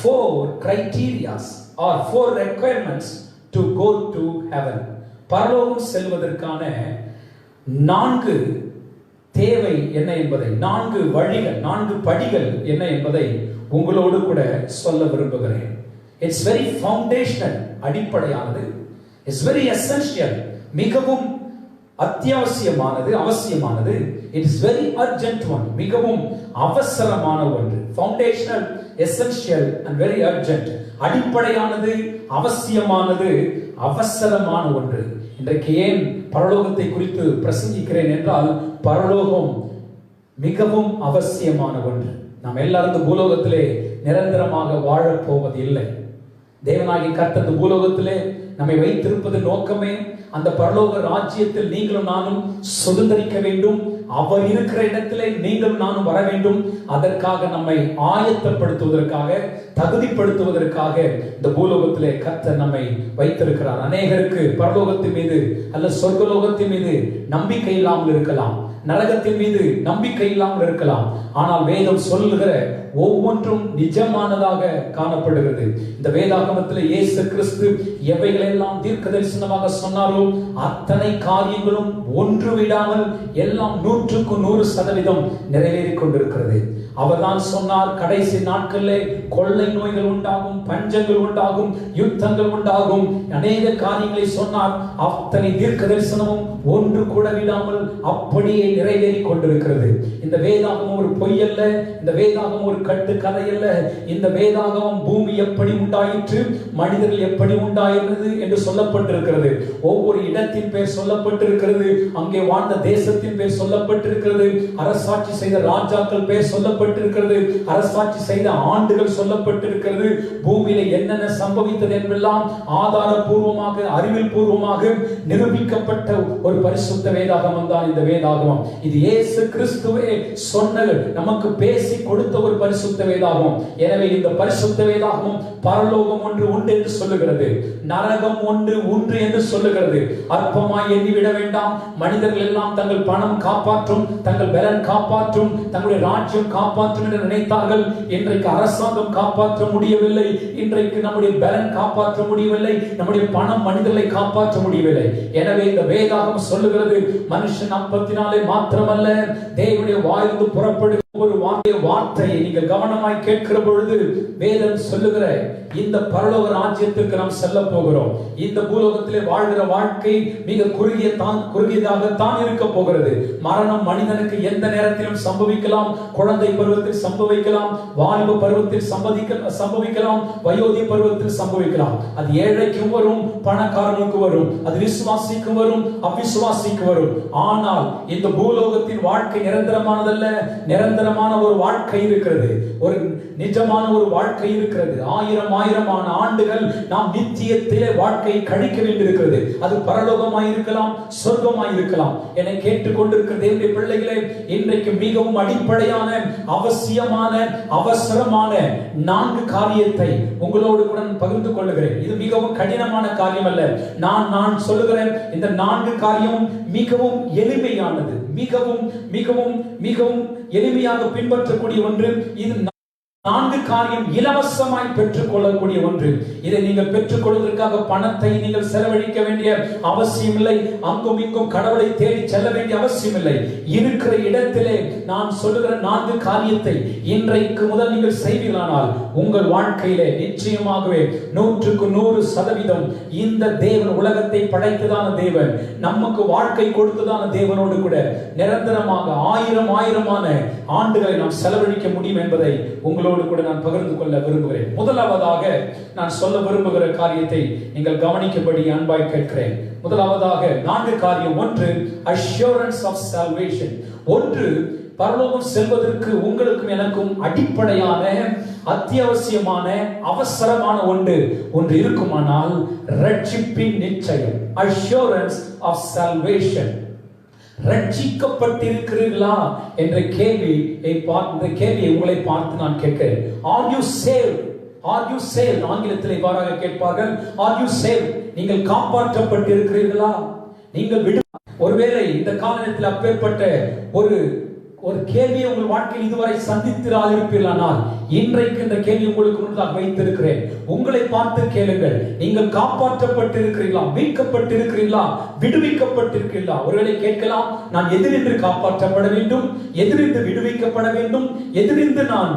four criteria or four requirements to go to heaven. பரலோகம் செல்வதற்கான 4 தேவை என்ன என்பதை, 4 வழிகள், 4 படிகள் என்ன என்பதை உங்களோடு கூட சொல்ல விரும்புகிறேன். இட்ஸ் வெரி ஃபவுண்டேஷனல், அடிப்படையானது. இட்ஸ் வெரி எசென்ஷியல், மிகவும் அத்தியாவசியமானது, அவசியமானது. It is very urgent one, மிகவும் அவசரமான ஒன்று. Foundational, essential and very urgent, அடிப்படையானது, அவசியமானது, அவசரமான ஒன்று. இன்றைக்கு ஏன் பரலோகத்தை குறித்து பிரசங்கிக்கிறேன் என்றால், பரலோகம் மிகவும் அவசியமான ஒன்று. நாம் எல்லாரும் பூலோகத்திலே நிரந்தரமாக வாழப் போவது இல்லை. தேவனாகிய கர்த்தர் இந்த பூலோகத்திலே நம்மை வைத்திருப்பது நோக்கமே அந்த பரலோக ராஜ்யத்தில் நீங்களும் நானும் சுதந்திரிக்க வேண்டும். அவர் இருக்கிற இடத்திலே நீங்களும் நானும் வர வேண்டும். அதற்காக நம்மை ஆயத்தப்படுத்துவதற்காக, தகுதிப்படுத்துவதற்காக இந்த பூலோகத்திலே கர்த்தர் நம்மை வைத்திருக்கிறார். அநேகருக்கு பரலோகத்தின் மீது அல்ல சொர்க்கலோகத்தின் மீது நம்பிக்கை இல்லாமல் இருக்கலாம், நரகத்தின் மீது நம்பிக்கை இல்லாமல் இருக்கலாம். ஆனால் வேதம் சொல்லுகிற ஒவ்வொன்றும் நிஜமானதாக காணப்படுகிறது. இந்த வேதாகமத்தில் இயேசு கிறிஸ்து எவைகளெல்லாம் தீர்க்க தரிசனமாக சொன்னாரோ அத்தனை காரியங்களும் ஒன்று விடாமல் எல்லாம் 100% நிறைவேறிக் கொண்டிருக்கிறது. அவர்தான் சொன்னார், கடைசி நாட்களிலே கொள்ளை நோய்கள் உண்டாகும், பஞ்சங்கள் உண்டாகும், யுத்தங்கள் உண்டாகும், அநேக காரியங்களை சொன்னார். அத்தனை தீர்க்க தரிசனமும் ஒன்று கூட விடாமல் அப்படியே நிறைவேறி கொண்டிருக்கிறது. இந்த வேதாகமம் ஒரு பொய் அல்ல, இந்த வேதாகமம் ஒரு கட்டு கதை அல்ல. இந்த வேதாகமம் பூமி எப்படி உண்டாயிற்று, மனிதர்கள் எப்படி உண்டாயிற்று என்று சொல்லப்பட்டிருக்கிறது. ஒவ்வொரு இடத்தின் பேர் சொல்லப்பட்டிருக்கிறது, அங்கே வாழ்ந்த தேசத்தின் பேர் சொல்லப்பட்டிருக்கிறது, அரசாட்சி செய்த ராஜாக்கள் பேர் சொல்லப்பட்டிருக்கிறது, அரசாட்சி செய்த ஆண்டுகள் சொல்லப்பட்டிருக்கிறது. பூமியில என்னென்ன சம்பவித்தது என்பெல்லாம் ஆதாரபூர்வமாக, அறிவியல் பூர்வமாக நிரூபிக்கப்பட்ட ஒரு பரிசுத்த வேதாகமம் தான் இந்த வேதாகமம். இது இயேசு கிறிஸ்துவே சொன்னது, நமக்கு பேசி கொடுத்த ஒரு பரிசுத்த வேதாகமம். எனவே இந்த பரிசுத்த வேதாகமம் பரலோகம் ஒன்று உண்டு என்று சொல்லுகிறது, நரகம் ஒன்று உண்டு என்று சொல்லுகிறது. அற்பமாய் எண்ணிவிட வேண்டாம். மனிதர்கள் எல்லாம் தங்கள் பணம் காப்பாற்றும், தங்கள் பலன் காப்பாற்றும், தங்களுடைய ராஜ்யம் காப்பாற்றும் என்று நினைத்தார்கள். இன்றைக்கு அரசாங்கம் காப்பாற்ற முடியவில்லை, இன்றைக்கு நம்முடைய பலன் காப்பாற்ற முடியவில்லை, நம்முடைய பணம் மனிதர்களை காப்பாற்ற முடியவில்லை. எனவே இந்த வேதாகம் சொல்லுகிறது, மனுஷன் அப்பத்தினாலே மாத்திரமல்ல, தேவனுடைய வாயிலிருந்து புறப்படும் ஒரு வார்த்தையை நீங்கள் கவனமாய் கேட்கிற பொழுது வேதம் சொல்லுகிற இந்த பரலோக ராஜ்யத்திற்கு நாம் செல்ல போகிறோம். இந்த பூலோகத்திலே வாழ்கிற வாழ்க்கை மிக குறுகியதாகத்தான் இருக்க போகிறது. மரணம் மனிதனுக்கு எந்த நேரத்திலும் சம்பவிக்கலாம். குழந்தை பருவத்தில் சம்பவிக்கலாம், வாலிப பருவத்தில் சம்பவிக்கலாம், வயோதிக பருவத்தில் சம்பவிக்கலாம். அது ஏழைக்கும் வரும், பணக்காரனுக்கு வரும், அது விசுவாசிக்கு வரும், அவிசுவாசிக்கு வரும். ஆனால் இந்த பூலோகத்தின் வாழ்க்கை நிரந்தரமானதல்ல. நிரந்தரமான ஒரு வாழ்க்கை இருக்கிறது, ஒரு நிஜமான ஒரு வாழ்க்கை இருக்கிறது. ஆயிரமான ஆண்டுகள் நாம் நித்தியத்திலே வாழ்க்கையை கழிக்க வேண்டியிருக்கிறது. அது பரலோகமாய் இருக்கலாம், சொர்க்கமாய் இருக்கலாம். என்னை கேட்டுக்கொண்டிருக்கிற தேவனுடைய பிள்ளைகளே, இன்றைக்கு மிகவும் அடிப்படையான, அவசியமான, அவசரமான 4 காரியத்தை உங்களோடு கூட பகிர்ந்து கொள்ளுகிறேன். இது மிகவும் கடினமான காரியம் அல்ல. நான் சொல்லுகிறேன், இந்த 4 காரியமும் மிகவும் எளிமையானது, மிகவும் மிகவும் மிகவும் எளிமையாக பின்பற்றக்கூடிய ஒன்று. இது 4 காரியம் இலவசமாய் பெற்றுக் கொள்ளக்கூடிய ஒன்று. இதை நீங்கள் பெற்றுக் கொள்வதற்காக பணத்தை நீங்கள் செலவழிக்க வேண்டிய அவசியம் இல்லை. அங்கும் இங்கும் கடவுளை தேடி செல்ல வேண்டிய அவசியம் இல்லை. இருக்கிற இடத்திலே நான் சொல்லுகிற 4 காரியத்தை இன்றைக்கு முதல் நீங்கள் செய்வீர்களானால் உங்கள் வாழ்க்கையிலே நிச்சயமாகவே 100% இந்த தேவன், உலகத்தை படைத்ததான தேவன், நமக்கு வாழ்க்கை கொடுத்ததான தேவனோடு கூட நிரந்தரமாக ஆயிரமான ஆண்டுகளை நாம் செலவழிக்க முடியும் என்பதை உங்களோடு கூட நான் பகிர்ந்து கொள்ள விரும்புகிறேன். முதலாவதாக நான் சொல்ல விரும்புகிற காரியத்தை நீங்கள் கவனிக்கும்படி அன்பாய் கேட்கிறேன். முதலாவதாக 4 காரியம். 1, assurance of salvation. 1, பரலோகம் செல்வதற்கு உங்களுக்கும் எனக்கும் அடிப்படையான, அத்தியாவசியமான, அவசரமான ஒன்று இருக்குமானால் ரட்சிப்பின் நிச்சயம். assurance of salvation. ரட்சிக்கப்பட்டிருக்கிறீர்களா என்ற கேள்வியை உங்களை பார்த்து நான் கேட்கிறேன். Are you saved? Are you saved? ஆங்கிலத்தில் இவ்வாறாக கேட்பார்கள். Are you saved? நீங்கள் காப்பாற்றப்பட்டிருக்கிறீர்களா? நீங்கள் ஒருவேளை இந்த காலத்தில் அப்பேற்பட்ட ஒரு ஒரு கேள்வியை உங்கள் வாழ்க்கையில் இதுவரை சந்தித்திராதிருப்பீர்களானால் இன்றைக்கு இந்த கேள்வி உங்களுக்கு முன்னால் வைத்திருக்கிறேன். உங்களை பார்த்து கேளுங்கள். நீங்கள் காப்பாற்றப்பட்டிருக்கிறீர்களா? மீட்கப்பட்டிருக்கிறீர்களா? விடுவிக்கப்பட்டிருக்கிறீர்களா? ஒருவேளை கேட்கலாம், நான் எதிரின்று காப்பாற்றப்பட வேண்டும், எதிரின்று விடுவிக்கப்பட வேண்டும், எதிரின்று நான்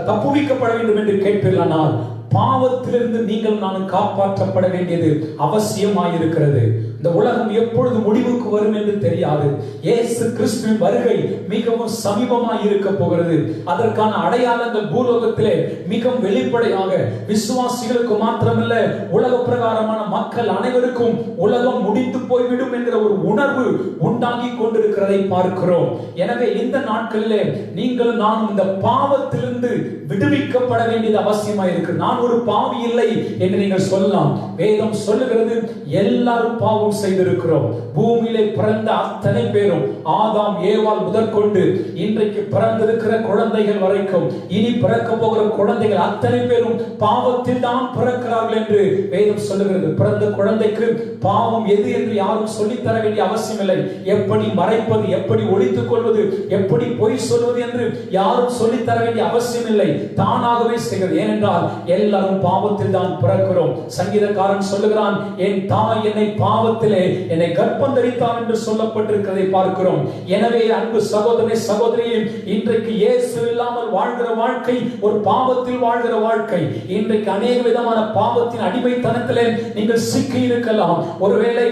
தப்புவிக்கப்பட வேண்டும் என்று கேட்பீர்களானால் பாவத்திலிருந்து நீங்கள் நான் காப்பாற்றப்பட வேண்டியது அவசியமாயிருக்கிறது. இந்த உலகம் எப்பொழுது முடிவுக்கு வரும் என்று தெரியாது. இயேசு கிறிஸ்துவின் வருகை மிகவும் சமீபமாய் இருக்க போகிறது. அதற்கான அடையாளங்கள் பூலோகத்திலே மிகவும் வெளிப்படையாக விசுவாசிகளுக்கு மாத்திரமல்ல, உலக பிரகாரமான மக்கள் அனைவருக்கும் உலகம் முடிந்து போய்விடும் என்கிற ஒரு உணர்வு உண்டாகி கொண்டிருக்கிறதை பார்க்கிறோம். எனவே இந்த நாட்களிலே நீங்கள் நான் இந்த பாவத்திலிருந்து விடுவிக்கப்பட வேண்டியது அவசியமாய் இருக்கு. நான் ஒரு பாவி இல்லை என்று நீங்கள் சொல்லலாம். வேதம் சொல்லுகிறது, எல்லாரும் பாவம் செய்திருக்கிறோம். பூமியிலே பிறந்த அத்தனை பேரும், ஆதாம் ஏவாள் முதற்கொண்டு இன்றைக்கு பிறந்திருக்கிற குழந்தைகள் வரைக்கும், இனி பிறக்க போகிற குழந்தைகள் அத்தனை பேரும் பாவத்தில் தான் பிறக்கிறார்கள் என்று வேதம் சொல்லுகிறது. பிறந்த குழந்தைக்கு பாவம் எது என்று யாரும் சொல்லித்தர வேண்டிய அவசியம் இல்லை. எப்படி மறைப்பது, எப்படி ஒளித்துக் கொள்வது, எப்படி பொய் சொல்வது என்று யாரும் சொல்லித்தர வேண்டிய அவசியம் இல்லை. தானாகவே செய்கிறது. ஏனென்றால் எல்லாரும் பாவத்தில் தான் பிறக்கிறோம். சங்கீதக்காரன் சொல்லுகிறான், என் தாய் என்னை பாவத்திலே என்னை கர்ப்பம் தரித்தார் என்று சொல்லப்பட்டிருக்கிறதை பார்க்கிறோம். எனவே அன்பு சகோதரனே, சகோதரியே, இன்றைக்கு இயேசு இல்லாமல் வாழ்கிற வாழ்க்கை ஒரு பாவத்தில் வாழ்கிற வாழ்க்கை. இன்றைக்கு அநேக விதமான பாவத்தின் அடிமைத்தனத்திலே நீங்கள் சிக்கி இருக்கலாம். ஒருவேளை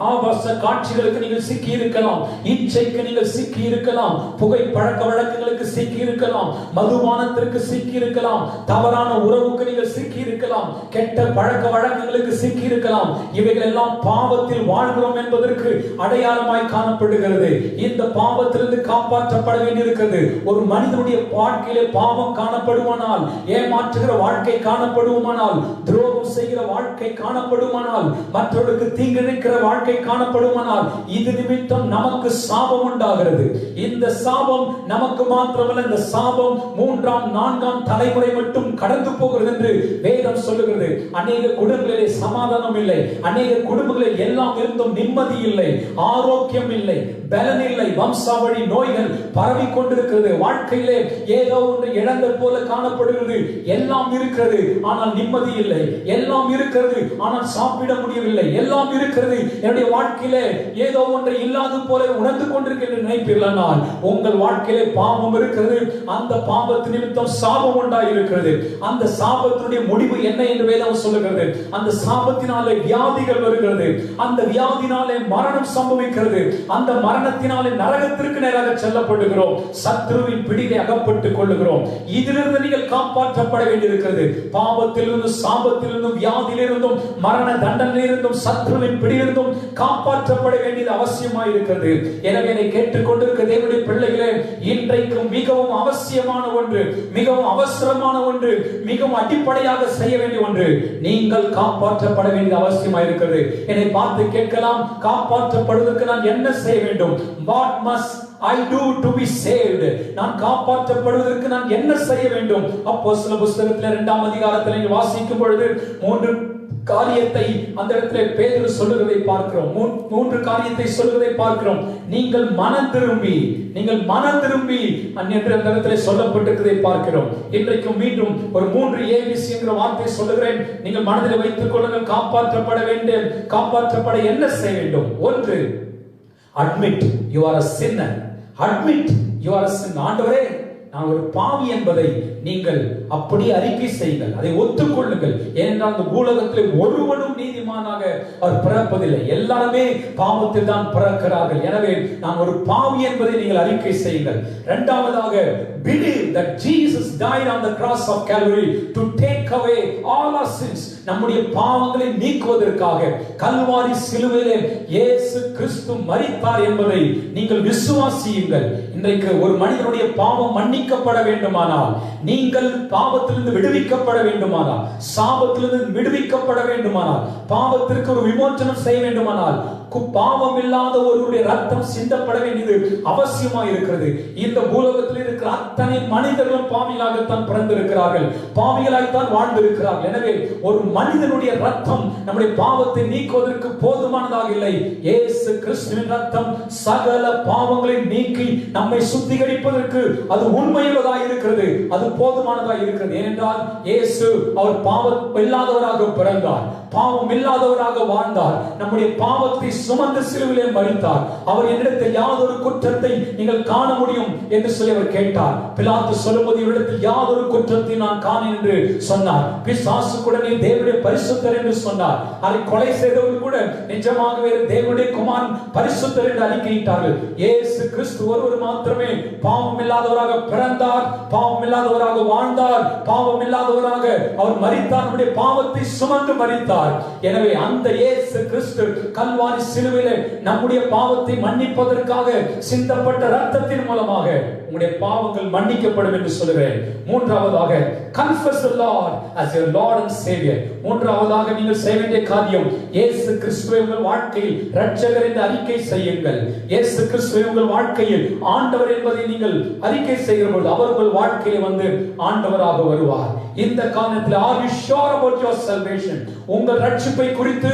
ஆபாச காட்சிகளுக்கு நீங்கள் சிக்கி இருக்கலாம், இச்சைக்கு நீங்கள் சிக்கி இருக்கலாம், புகை பழக்க வழக்கங்களுக்கு சிக்கி இருக்கலாம், மதுபானத்திற்கு சிக்கி இருக்கலாம், தவறான உறவுக்கு நீங்கள் சிக்கி இருக்கலாம், கெட்ட பழக்க வழக்கங்களுக்கு சிக்கி இருக்கலாம். இவைகள் எல்லாம் பாவத்தில் வாழ்கிறோம் என்பதற்கு அடையாளமாய் காணப்படுகிறது. இந்த பாவத்திலிருந்து காப்பாற்றப்பட வேண்டியிருக்கிறது. ஒரு மனிதனுடைய வாழ்க்கையிலே பாவம் காணப்படுவானால், ஏமாற்றுகிற வாழ்க்கை காணப்படுவானால், துரோகம் செய்கிற வாழ்க்கை காணப்படுவானால், மற்றவர்களுக்கு தீங்கிழைக்கிற வாழ்க்கை காணப்படுமானால், இது நிமித்தம் நமக்கு சாபம் உண்டாகிறது. இந்த சாபம் நமக்கு மாத்திரமல்ல, இந்த சாபம் 3ஆம் 4ஆம் தலைமுறை மட்டும் கடந்து போகிறது என்று வேதம் சொல்லுகிறது. அநேக குடும்பங்களிலே சமாதானம் இல்லை, அநேக குடும்பங்களில் எல்லாம் இருந்தும் நிம்மதி இல்லை, ஆரோக்கியம் இல்லை, பலன் இல்லை, வம்சாவழி நோய்கள் பரவி கொண்டிருக்கிறது. வாழ்க்கையிலே ஏதோ ஒன்று இழந்த போல காணப்படுகிறது. எல்லாம் இருக்கிறது ஆனால் நிம்மதி இல்லை, எல்லாம் இருக்கிறது ஆனால் சாப்பிட முடியவில்லை, எல்லாம் இருக்கிறது, என்னுடைய வாழ்க்கையிலே ஏதோ ஒன்று இல்லாத போல உணர்ந்து கொண்டிருக்கின்ற நினைப்பீர்களானால் உங்கள் வாழ்க்கையிலே பாவம் இருக்கிறது. அந்த பாவத்தின் நிமித்தம் சாபம் உண்டாயிருக்கிறது. அந்த சாபத்தினுடைய முடிவு என்ன என்று வேதம் சொல்லுகிறது. அந்த சாபத்தினாலே வியாதிகள் வருகிறது, அந்த வியாதினாலே மரணம் சம்பவிக்கிறது, அந்த மரணத்தினாலே நரகத்திற்கு நேராக செல்லப்படுகிறோம், சத்ருவின் பிடியை அகப்பட்டுக் கொள்ளுகிறோம். இதிலிருந்து நீங்கள் காப்பாற்றப்பட வேண்டியிருக்கிறது. பாவத்திலிருந்தும் சாபத்திலிருந்தும் வியாதியிலிருந்தும் மரண தண்டனையிலிருந்தும் சத்ருவின் பிடியிலிருந்தும் காப்பாற்றப்பட வேண்டியது அவசியமாய் இருக்கிறது. எனவே என்னை கேட்டுக்கொண்டிருக்கிற தேவனுடைய பிள்ளைகளே, இன்றைக்கு மிகவும் அவசியமான ஒன்று, மிகவும் அவசரமான ஒன்று, மிகவும் அடிப்படையாக செய்ய வேண்டிய ஒன்று, நீங்கள் காப்பாற்றப்பட வேண்டியது அவசியமாய் இருக்கிறது. என்னை பார்த்து கேட்கலாம், காப்பாற்றப்படுவதற்கு நான் என்ன செய்ய வேண்டும்? What must I do to be saved? நான் காப்பாற்றப்படுவதற்கு நான் என்ன செய்ய வேண்டும்? அப்போஸ்தலர் புத்தகத்தில் 2ஆம் அதிகாரத்தில் வாசிக்கும் பொழுது 3 காரியத்தை அந்த இடத்திலே பேதுரு சொல்லுவதை பார்க்கிறோம். 3 காரியத்தை சொல்லுவதை பார்க்கிறோம். நீங்கள் மனம் திரும்பி என்று அந்த இடத்திலே சொல்லப்பட்டிருக்கிறதை பார்க்கிறோம். இன்றைக்கும் மீண்டும் ஒரு 3 ABC என்கிற வார்த்தை சொல்லுகிறேன். நீங்கள் மனதில் வைத்துக் கொள்ளுங்கள். காப்பாற்றப்பட வேண்டும். காப்பாற்றப்பட என்ன செய்ய வேண்டும்? 1, admit you are a sinner. Admit you are a sinner. ஆண்டவரே, நான் ஒரு பாவி என்பதை நீங்கள் அப்படியே அறிக்கை செய்யுங்கள், அதை ஒத்துக்கொள்ளுங்கள். ஏனென்றால் இந்த பூலகத்தில் ஒருவனும் நீதிமானாக அவர் பிறப்பதில்லை, எல்லாருமே பாவத்தில் தான் பிறக்கிறார்கள். எனவே நான் ஒரு பாவி என்பதை நீங்கள் அறிக்கை செய்யுங்கள். இரண்டாவதாக, believe that Jesus died on the cross of Calvary to take away all our sins. நம்முடைய பாவங்களை நீக்குவதற்காக கல்வாரி சிலுவையிலே இயேசு கிறிஸ்து மரித்தார் என்பதை நீங்கள் விசுவாசியுங்கள். இன்றைக்கு ஒரு மனிதனுடைய பாவம் மன்னிக்கப்பட வேண்டுமானால், நீங்கள் பாவத்திலிருந்து விடுவிக்கப்பட வேண்டுமானால், சாபத்திலிருந்து விடுவிக்கப்பட வேண்டுமானால், பாவத்திற்கு ஒரு விமோசனம் செய்ய வேண்டுமானால் பாவம் இல்லாத ஒருவருடைய ரத்தம் சிந்தப்பட வேண்டியது அவசியமா இருக்கிறது. இந்த பூலோகத்தில் இருக்கிற அத்தனை மனிதர்களும் பாவிகளாகத்தான் பிறந்திருக்கிறார்கள், பாவிகளாகத்தான் வாழ்ந்திருக்கிறார்கள். எனவே ஒரு மனிதனுடைய ரத்தம் நம்முடைய பாவத்தை நீக்குவதற்கு போதுமானதாக இல்லை. இயேசு கிறிஸ்துவின் ரத்தம் சகல பாவங்களை நீக்கி நம்மை சுத்திகரிப்பதற்கு அது உண்மையுள்ளதாக இருக்கிறது, அது போதுமானதாக இருக்கிறது. ஏனென்றால் இயேசு அவர் பாவம் இல்லாதவராக பிறந்தார், பாவம் இல்லாதவராக வாழ்ந்தார், நம்முடைய பாவத்தை சுமந்து சிலுவிலே மரித்தார். அவர் என்னிடத்தில் யாதொரு குற்றத்தை நீங்கள் காண முடியும் என்று சொல்லி அவர் கேட்டார். பிலாத்து சொல்லும்போது இவரிடத்தில் யாதொரு குற்றத்தை நான் காணேன் என்று சொன்னார். பிசாசு கூட நீ தேவனுடைய பரிசுத்தர் என்று சொன்னார். அதை கொலை செய்தவர்கள் கூட நிஜமாகவே தேவனுடைய குமாரன் பரிசுத்தர் என்று அறிக்கையிட்டார்கள். இயேசு கிறிஸ்து ஒருவர் மாத்திரமே பாவம் இல்லாதவராக பிறந்தார், பாவம் இல்லாதவராக வாழ்ந்தார், பாவம் இல்லாதவராக அவர் மரித்தார், நம்முடைய பாவத்தை சுமந்து மரித்தார். எனவே அந்த இயேசு கிறிஸ்து கல்வாரி சிலுவையிலே நம்முடைய பாவத்தை மன்னிப்பதற்காக சிந்தப்பட்ட இரத்தத்தின் மூலமாக உங்களுடைய பாவங்கள் மன்னிக்கப்படும் என்று சொல்கிறேன். மூன்றாவதாக confess the Lord as your Lord and Savior. மூன்றாவதாக நீங்கள் செய்ய வேண்டிய காரியம் இயேசு கிறிஸ்துவை உங்கள் வாழ்க்கையில் இரட்சகர் என்று அறிக்கை செய்யுங்கள். இயேசு கிறிஸ்துவை உங்கள் வாழ்க்கையில் ஆண்டவர் என்பதை நீங்கள் அறிக்கை செய்கிற பொழுது அவர் உங்கள் வாழ்க்கையில் வந்து ஆண்டவராக வருவார். இந்த காரணத்தில் are you sure about your salvation? உங்கள் ரட்சிப்பை குறித்து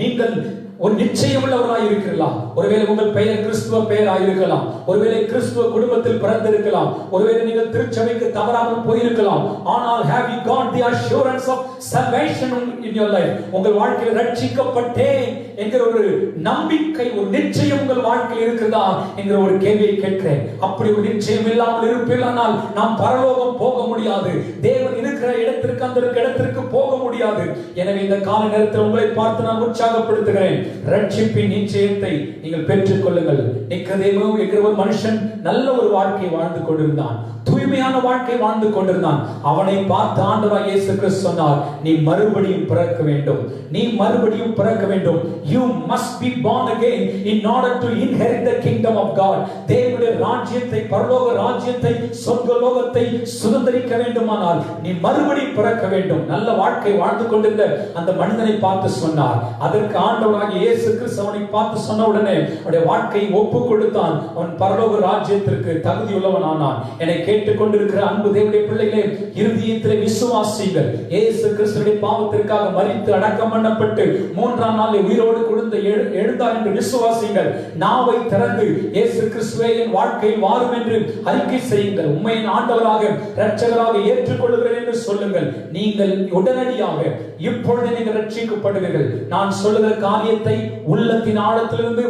நீங்கள் ஒரு நிச்சயம் உள்ளவராய் இருக்கிறீர்களா? ஒருவேளை உங்கள் பெயர் கிறிஸ்துவ பெயராய் இருக்கலாம், ஒருவேளை கிறிஸ்துவ குடும்பத்தில் பிறந்திருக்கலாம், ஒருவேளை நீங்கள் திருச்சபைக்கு தவறாமல் போயிருக்கலாம். ஆனால் have you got the assurance of salvation in your life? உங்கள் வாழ்க்கையில் ரட்சிக்கப்பட்டேன் என்கிற ஒரு நம்பிக்கை, ஒரு நிச்சயம் உங்கள் வாழ்க்கையில் இருக்கிறதா என்கிற ஒரு கேள்வியை கேட்கிறேன். அப்படி ஒரு நிச்சயம் இல்லாமல் இருப்பீர்களானால் நாம் பரலோகம் போக முடியாது, தேவன் இருக்கிற இடத்திற்கு அந்த இடத்திற்கு போக முடியாது. எனவே இந்த கால நேரத்தில் உங்களை பார்த்து நான் உற்சாகப்படுத்துகிறேன். ரட்சிப்பின் நிச்சயத்தை நீங்கள் பெற்றுக் கொள்ளுங்கள். நிக்கதேமு என்கிற ஒரு மனுஷன் நல்ல ஒரு வாழ்க்கை வாழ்ந்து கொண்டிருந்தான், தூய்மையான வாழ்க்கை வாழ்ந்து கொண்டிருந்தான். அவனை பார்த்து ஆண்டவராகிய இயேசு கிறிஸ்து சொன்னார், நீ மறுபடியும் பிறக்க வேண்டும், நீ மறுபடியும் பிறக்க வேண்டும். You must be born again in order to inherit the kingdom of God. தேவனுடைய ராஜ்யத்தை, பரலோக ராஜ்யத்தை, சொர்க்கலோகத்தை சுதந்தரிக்க வேண்டுமானால் நீ மறுபடியும் பிறக்க வேண்டும். நல்ல வாழ்க்கை வாழ்ந்து கொண்டிருந்த அந்த மனிதனை பார்த்து சொன்னார். அதற்கு ஆண்டவராகிய இயேசு கிறிஸ்து அவனை பார்த்து சொன்ன உடனே அவனுடைய வாழ்க்கையை ஒப்புக் கொடுத்தான். அவன் பரலோக ராஜ்யத்திற்கு தகுதியுள்ளவன் ஆனான். என்னை கேட்டுக்கொண்டிருக்கிற அன்பு தேவனுடைய பிள்ளைகளே, இருதயத்திலே விசுவாசியுங்கள். இயேசு கிறிஸ்துவின் பாவத்திற்காக மரித்து அடக்கம் பண்ணப்பட்டு மூன்றாம் நாளில் உயிரோடு கொடுத்த எழுந்தார் என்று விசுவாசியுங்கள். நாவை திறந்து இயேசு கிறிஸ்துவே என் வாழ்க்கையில் வாரும் என்று அறிக்கை செய்யுங்கள். உண்மையின் ஆண்டவராக இரட்சகராக ஏற்றுக்கொள்கிறேன் என்று சொல்லுங்கள். நீங்கள் உடனடியாக இப்பொழுது நீங்கள் ரட்சிக்கப்படுவீர்கள். நான் சொல்லுகிற காரியத்தை உள்ளத்தின் ஆழத்திலிருந்து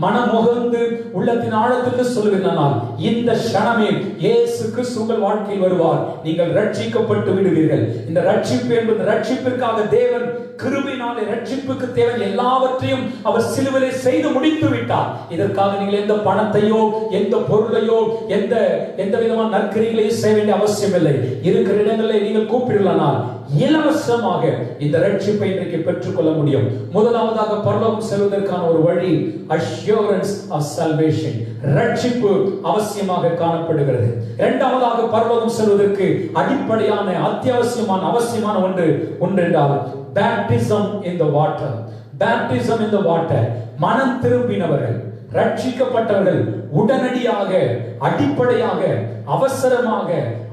மனமுகந்து உள்ளத்தின் ஆழத்திலிருந்து சொல்லுகிறேன். இந்த க்ஷணமே இயேசு கிறிஸ்து உங்கள் வாழ்க்கையில் வருவார், நீங்கள் ரட்சிக்கப்பட்டு விடுவீர்கள். இந்த ரட்சிப்பு என்பது ரட்சிப்பிற்காக தேவன் கிருபையினாலே ரட்சிப்புக்கு தேவை எல்லாவற்றையும் அவர் சிலுவையிலே செய்து முடித்து விட்டார். இதற்காக நீங்கள் எந்த பணத்தையோ எந்த பொருளையோ எந்த விதமான நற்கிரியைகளையும் செய்ய வேண்டிய அவசியம் இல்லை. இருக்கிற இடங்களில் நீங்கள் கூப்பிடலாம், இலவசமாக இந்த ரட்சிப்பை இன்றைக்கு பெற்றுக்கொள்ள முடியும். முதலாவதாக பரலோகம் செல்வதற்கான ஒரு வழி assurance of salvation, ரட்சிப்பு அவசியமாக காணப்படுகிறது. இரண்டாவதாக பரலோகம் செல்வதற்கு அடிப்படையான அத்தியாவசியமான அவசியமான ஒன்று என்றால் baptism in the water. baptism in the water. மனம் திரும்பினவர்கள், ரட்சிக்கப்பட்டவர்கள் உடனடியாக அடிப்படையாக அவசரமாக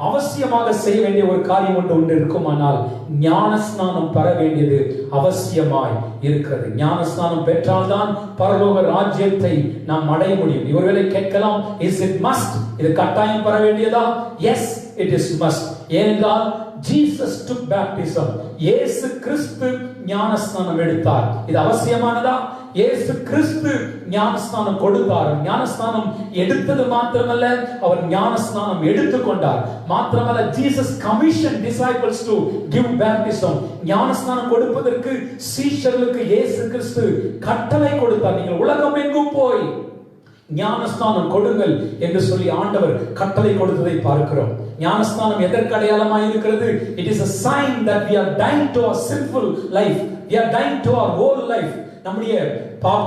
அவசியமாக செய்ய வேண்டிய ஒரு காரியம் ஒன்று இருக்குமானால் ஞானஸ்நானம் பெற வேண்டியது அவசியமாய் இருக்கிறது. ஞானஸ்நானம் பெற்றால்தான் பரலோக ராஜ்யத்தை நாம் அடைய முடியும். இவர்களை கேட்கலாம், இஸ் இட் மஸ்ட்? இது கட்டாயம் பெற வேண்டியதா? Yes, it is must. ஏனென்றால் Jesus took baptism. இயேசு கிறிஸ்து ஞானஸ்நானம் எடுத்தார். இது அவசியமானதா? இயேசு கிறிஸ்து ஞானஸ்நானம் கொடுத்தார். ஞானஸ்நானம் எடுத்தது மாத்திரமல்ல, அவர் ஞானஸ்நானம் எடுத்துக்கொண்டார். மாத்திரமல்ல, Jesus commissioned disciples to give baptism. ஞானஸ்நானம் கொடுப்பதற்கு சீஷர்களுக்கு இயேசு கிறிஸ்து கட்டளை கொடுத்தார். நீங்கள் உலகம் எங்கும் போய் ஞானஸ்நானம் கொடுங்கள் என்று சொல்லி ஆண்டவர் கட்டளை கொடுத்ததை பார்க்கிறோம். ஞானஸ்நானம் எதற்கு அடையாளமாக இருக்கிறது? It is a sign that we are dying to our sinful life. We are dying to our whole life. நம்முடைய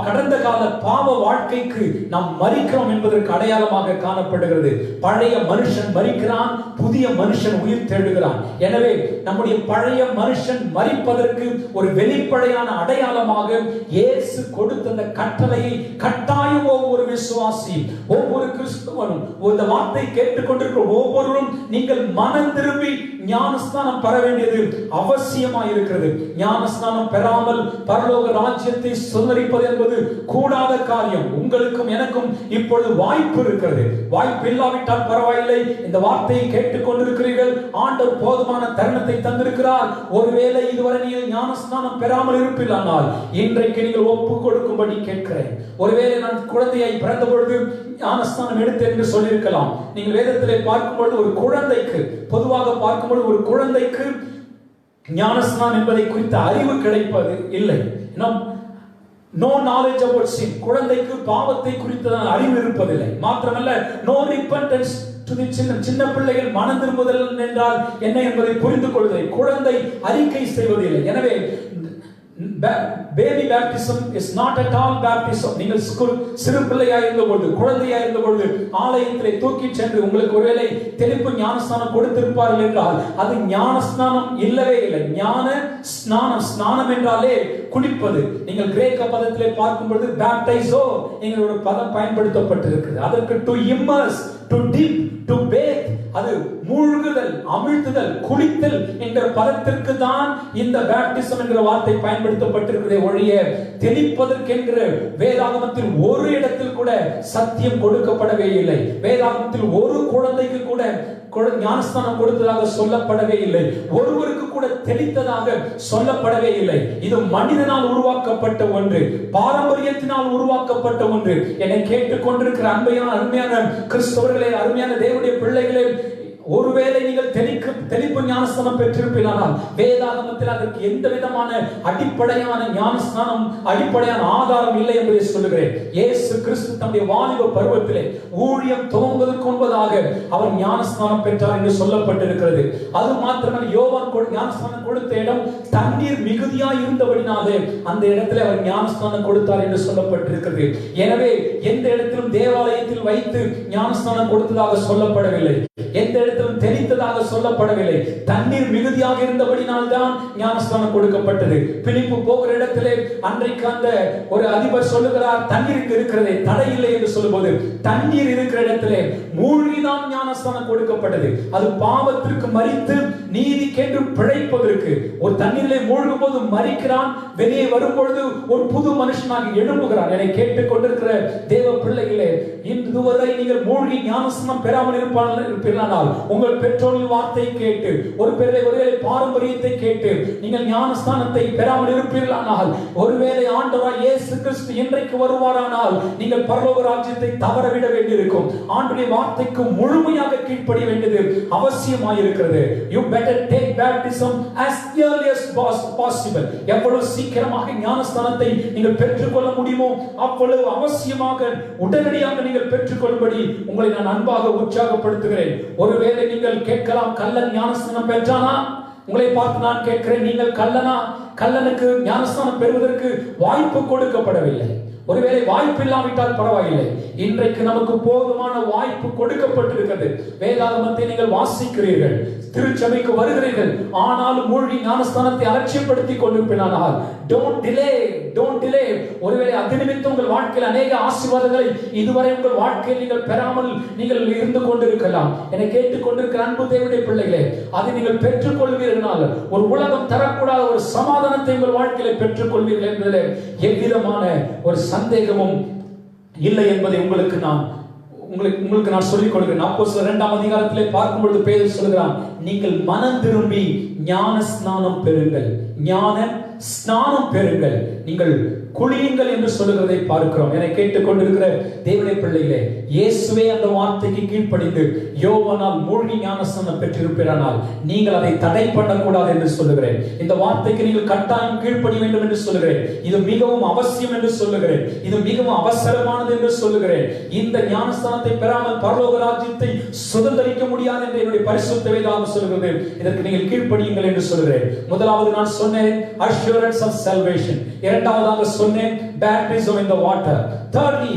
கடந்த கால பாவ வாழ்க்கைக்கு நாம் மரிக்கிறோம் என்பதற்கு அடையாளமாக காணப்படுகிறது. பழைய மனுஷன் மரிக்கிறான், புதிய மனுஷன் உயிர் தேடுகிறான். எனவே நம்முடைய பழைய மனுஷன் மரிப்பதற்கு ஒரு வெளிப்படையான அடையாளமாக இயேசு கொடுத்த அந்த கட்டளையை கட்டாயம் ஒவ்வொரு விசுவாசி, ஒவ்வொரு கிறிஸ்தவனும், இந்த வார்த்தை கேட்டுக்கொண்டிருக்கிற ஒவ்வொருவரும் நீங்கள் மனம் திரும்பி ஞானஸ்நானம் பெற வேண்டியது அவசியமாக இருக்கிறது. ஞானஸ்நானம் பெறாமல் பரலோக ராஜ்யத்தை சுதந்தரிப்பது என்பது கூடாத காரியம். உங்களுக்கும் எனக்கும் இப்பொழுது வாய்ப்பு இருக்கிறது. வாய்ப்பு இல்லாவிட்டால் பரவாயில்லை, இந்த வார்த்தையை கேட்டுக்கொண்டிருக்கிறீர்கள். ஆண்டவர் போதுமான தருணத்தை தந்திருக்கிறார். ஒருவேளை இதுவரை நீங்கள் ஞானஸ்நானம் பெறாமல் இருப்பீர்களானால் இன்றைக்கு நீங்கள் ஒப்பு கொடுக்கும்படி கேட்கிறேன். ஒருவேளை நான் குழந்தையை பிறந்த பொழுது ஞானஸ்நானம் எடுத்தேன் என்று சொல்லியிருக்கலாம். நீங்கள் வேதத்திலே பார்க்கும்பொழுது ஒரு குழந்தைக்கு, பொதுவாக பார்க்கும்பொழுது ஒரு குழந்தைக்கு ஞானஸ்நானம் என்பதை குறித்த அறிவு கிடைப்பது இல்லை. No knowledge about sin. குழந்தைக்கு பாவத்தை குறித்த அறிவு இருப்பதில்லை. மாத்திரமல்ல, no repentance to the children. சின்ன பிள்ளைகள் மனம் திரும்புதல் என்றால் என்ன என்பதை புரிந்து கொள்வதில்லை. குழந்தை அறிக்கை செய்வதில்லை. எனவே baby baptism is not at all baptism. நீங்கள் சிறு பிள்ளையாய் இருந்தபொழுது, குழந்தையாய் இருந்தபொழுது ஆலயத்திலே தூக்கி சென்று உங்களுக்கு ஒருவேளை தெளிப்பு ஞானஸ்நானம் கொடுத்திருப்பார்கள் என்றால் அது ஞானஸ்நானம் இல்லவே இல்லை. ஞான ஸ்நானம், ஸ்நானம் என்றாலே குளிப்பது. நீங்கள் கிரேக்க பதத்திலே பார்க்கும் பொழுது பேப்டைசோ என்கிற ஒரு பதம் பயன்படுத்தப்பட்டிருக்கிறது. அதற்கு to immerse, to dip, to bathe, அது மூழ்குதல், அமிழ்த்துதல், குளித்தல் என்ற பதத்திற்கு தான் இந்த பேப்டிசம் என்ற வார்த்தை பயன்படுத்தப்பட்டிருக்கிறதே ஒழிய தெளிப்பதற்கென்ற வேதாகமத்தில் ஒரு இடத்தில் கூட சத்தியம் கொடுக்கப்படவே இல்லை. வேதாகமத்தில் ஒரு குழந்தைக்கு கூட ஞானஸ்நானம் கொடுத்ததாக சொல்லப்படவே இல்லை. ஒருவருக்கு கூட தெளித்ததாக சொல்லப்படவே இல்லை. இது மனிதனால் உருவாக்கப்பட்ட ஒன்று, பாரம்பரியத்தினால் உருவாக்கப்பட்ட ஒன்று. என்னை கேட்டுக்கொண்டிருக்கிற அருமையான கிறிஸ்தவர்களே, அருமையான தேவனுடைய பிள்ளைகளே, ஒருவேளை நீங்கள் தெளிப்பு ஞானஸ்நானம் பெற்றிருப்பீர்களானால் வேதாகமத்தில் அதற்கு எந்த விதமான அடிப்படையான ஞானஸ்நானம், அடிப்படையான ஆதாரம் இல்லை என்பதை சொல்லுகிறேன். இயேசு கிறிஸ்து தம்முடைய வாலிப பருவத்திலே ஊழியம் துவங்குவதற்கு முன்பதாக அவர் ஞானஸ்நானம் பெற்றார் என்று சொல்லப்பட்டிருக்கிறது. அது மாத்திரமல்ல, யோவான் ஞானஸ்நானம் கொடுத்த இடம் தண்ணீர் மிகுதியாய் இருந்தபடினாலே அந்த இடத்துல அவர் ஞானஸ்நானம் கொடுத்தார் என்று சொல்லப்பட்டிருக்கிறது. எனவே எந்த இடத்திலும் தேவாலயத்தில் வைத்து ஞானஸ்நானம் கொடுத்ததாக சொல்லப்படவில்லை. எந்த இடத்திலும் தெளித்ததாக சொல்லப்படவில்லை. தண்ணீர் மிகுதியாக இருந்தபடினால் தான் ஞானஸ்நானம் கொடுக்கப்பட்டது. பிலிப்பு போகிற இடத்திலே அன்றைக்கு அந்த ஒரு அதிபர் சொல்லுகிறார், தண்ணீர் இருக்கிறதே, தடை இல்லை என்று சொல்லும்போது தண்ணீர் இருக்கிற இடத்திலே மூழ்கிதான் ஞானஸ்நானம் கொடுக்கப்பட்டது. அது பாவத்திற்கு மரித்து நீதிக்கென்று பிழைப்பதற்கு. ஒரு தண்ணீரிலே மூழ்கும் போது மரிக்கிறான், வெளியே வரும்பொழுது ஒரு புது மனுஷனாக எழும்புகிறான். என்னை கேட்டுக்கொண்டிருக்கிற தேவ பிள்ளைகளே, இதுவரை நீங்கள் மூழ்கி ஞானஸ்நானம் பெறாமல் இருப்பீர்களானால் உங்கள் பெற்றோரின் வார்த்தை கேட்டு, ஒருவேளை பாரம்பரியத்தை கேட்டு நீங்கள் ஞானஸ்நானத்தை பெறாமல் இருப்பீர்களானால், ஒருவேளை ஆண்டவராய் இயேசு கிறிஸ்து இன்றைக்கு வருவாரானால் நீங்கள் பரலோக ராஜ்யத்தை தவறவிட வேண்டியிருக்கும். ஆண்டவருடைய வார்த்தைக்கு முழுமையாக கீழ்ப்படிய வேண்டியது அவசியமாய் இருக்கிறது. You better take baptism as early as possible. எவ்வளவு சீக்கிரமாக ஞானஸ்நானத்தை நீங்கள் பெற்றுக்கொள்ள முடியுமோ அவ்வளவு அவசியமாக உடனடியாக நீங்கள் பெற்றுக்கொள்ளும்படி உங்களை நான் அன்பாக உற்சாகப்படுத்துகிறேன். ஒருவேளை நீங்கள் கேட்கலாம், கள்ளன் ஞானஸ்நானம் பெற்றானா? உங்களை பார்த்து நான் கேட்கிறேன், நீங்கள் கள்ளனா? கள்ளனுக்கு ஞானஸ்நானம் பெறுவதற்கு வாய்ப்பு கொடுக்கப்படவில்லை. ஒருவேளை வாய்ப்பு இல்லாவிட்டால் பரவாயில்லை, இன்றைக்கு நமக்கு போதுமான வாய்ப்பு கொடுக்கப்பட்டிருக்கிறது. வேதாகமத்தை நீங்கள் வாசிக்கிறீர்கள், திருச்சபைக்கு வருகிறீர்கள், ஆனாலும் மூழ்கி ஞானஸ்தானத்தை அலட்சியப்படுத்திக் கொண்டிருப்பீர்கள். Don't delay. ஒருவேளை அது நிமித்தம் உங்கள் வாழ்க்கையில் அநேக ஆசீர்வாதங்களை இதுவரை உங்கள் வாழ்க்கையில் நீங்கள் பெறாமல் நீங்கள் இருந்து கொண்டிருக்கலாம். என்னை கேட்டுக்கொண்டிருக்கிற அன்பு தேவனுடைய பிள்ளைகளே, அதை நீங்கள் பெற்றுக் கொள்வீர்கள். ஒரு உலகம் தரக்கூடாத ஒரு சமாதானத்தை உங்கள் வாழ்க்கையில பெற்றுக் கொள்வீர்கள் என்பதில் எவ்விதமான ஒரு சந்தேகமும் இல்லை என்பதை உங்களுக்கு நான் சொல்லிக் கொள்கிறேன். அப்போஸ்தலர் 2ஆம் அதிகாரத்திலே பார்க்கும்பொழுது பேதுரு சொல்கிறான், நீங்கள் மனம் திரும்பி ஞான ஸ்நானம் பெறுங்கள், ஞான ஸ்நானம் பெறுங்கள், நீங்கள் குளியுங்கள் என்று சொல்லுகிறதை பார்க்கிறோம். என கேட்டுக்கொண்டிருக்கிற தேவனுடைய பிள்ளைகளே, இயேசுவே அந்த வார்த்தைக்கு கீழ்ப்படிந்து யோவானால் மூழ்கி ஞானஸ்நானம் பெற்றிருப்பீரானால் நீங்கள் அதை தடை பண்ணக்கூடாது என்று சொல்லுகிறேன். இந்த வார்த்தைக்கு நீங்கள் கட்டாயம் கீழ்ப்படிய வேண்டும் என்று சொல்லுகிறேன். இது மிகவும் அவசியம் என்று சொல்லுகிறேன். இது மிகவும் அவசரமானது என்று சொல்லுகிறேன். இந்த ஞானஸ்நானத்தை பெறாமல் பரலோக ராஜ்யத்தை சுதந்தரிக்க முடியாது என்று என்னுடைய பரிசுத்த வேதாகம் சொல்கிறது. இதற்கு நீங்கள் கீழ்ப்படியுங்கள் என்று சொல்கிறேன். முதலாவது நான் சொன்னேன், assurance of salvation. இரண்டாவதாக சொன்னேன் baptism in the water. Thirdly,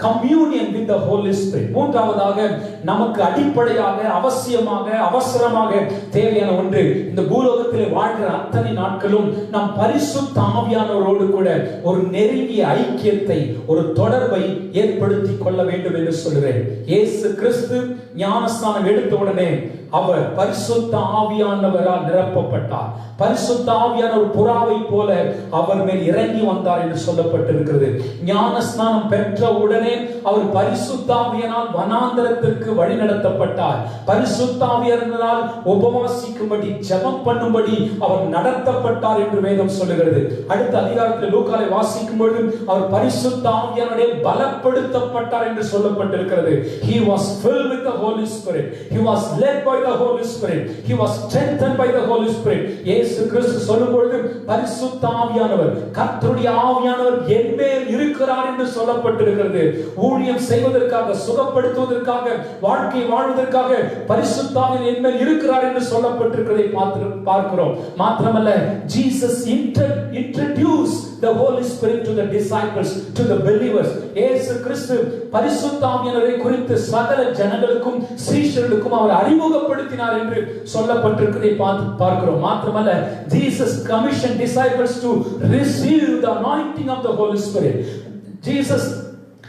communion with the Holy Spirit. மூன்றாவதாக நமக்கு அடிப்படையாக அவசியமாக அவசரமாக தேவையான ஒன்று, இந்த பூலோகத்தில் வாழ்கிற அத்தனை நாட்களும் நாம் பரிசுத்த ஆவியானவரோடு கூட ஒரு நெருங்கிய ஐக்கியத்தை, ஒரு தொடர்பை ஏற்படுத்தி கொள்ள வேண்டும் என்று சொல்கிறேன். இயேசு கிறிஸ்து ஞானஸ்நானம் எடுத்த உடனே அவர் பரிசுத்த ஆவியானவரால் நிரப்பப்பட்டார். பரிசுத்த ஆவியானவர் புறாவை போல அவர் மேல் இறங்கி வந்தார் என்று சொல்லப்பட்டிருக்கிறது. ஞானஸ்நானம் பெற்ற உடனே அவர் பரிசுத்த ஆவியானால் வனாந்தரத்திற்கு வழி நடத்தப்பட்டார். பரிசுத்த ஆவியானவரால் உபவாசிக்கும்படி, ஜெபம் பண்ணும்படி அவர் நடத்தப்பட்டார் என்று வேதம் சொல்லுகிறது. அடுத்த அதிகாரத்தில் லூக்காவை வாசிக்கும் பொழுது அவர் பரிசுத்த ஆவியானவரால் பலப்படுத்தப்பட்டார் என்று சொல்லப்பட்டிருக்கிறது. He was filled with the Holy Spirit. He was led by the Holy Spirit. He was strengthened by the Holy Spirit. இயேசு கிறிஸ்து சொல்லும் பொழுது பரிசுத்த ஆவியானவர், கர்த்தருடைய ஆவியானவர் என்மேல் இருக்கிறார் என்று சொல்லப்பட்டிருக்கிறது. ஊழியம் செய்வதற்காக, சுகப்படுத்துவதற்காக, வாழ்க்கை வாழ்வதற்காக பரிசுத்த ஆவியானவர் என்மேல் இருக்கிறார் என்று சொல்லப்பட்டிருக்கிறதை பார்க்கிறோம். மாத்திரமல்ல, Jesus introduced the Holy Spirit to the disciples, to the believers. இயேசு கிறிஸ்து பரிசுத்த ஆவியானவரை குறித்து சகல ஜனங்களுக்கும் சீஷர்களுக்கும் அவர் அறிமுகப்படுத்தினார் என்று சொல்லப்பட்டிருக்கிறதை பார்க்கிறோம். மாத்திரமல்ல, Jesus commissioned disciples to receive the anointing of the Holy Spirit. Jesus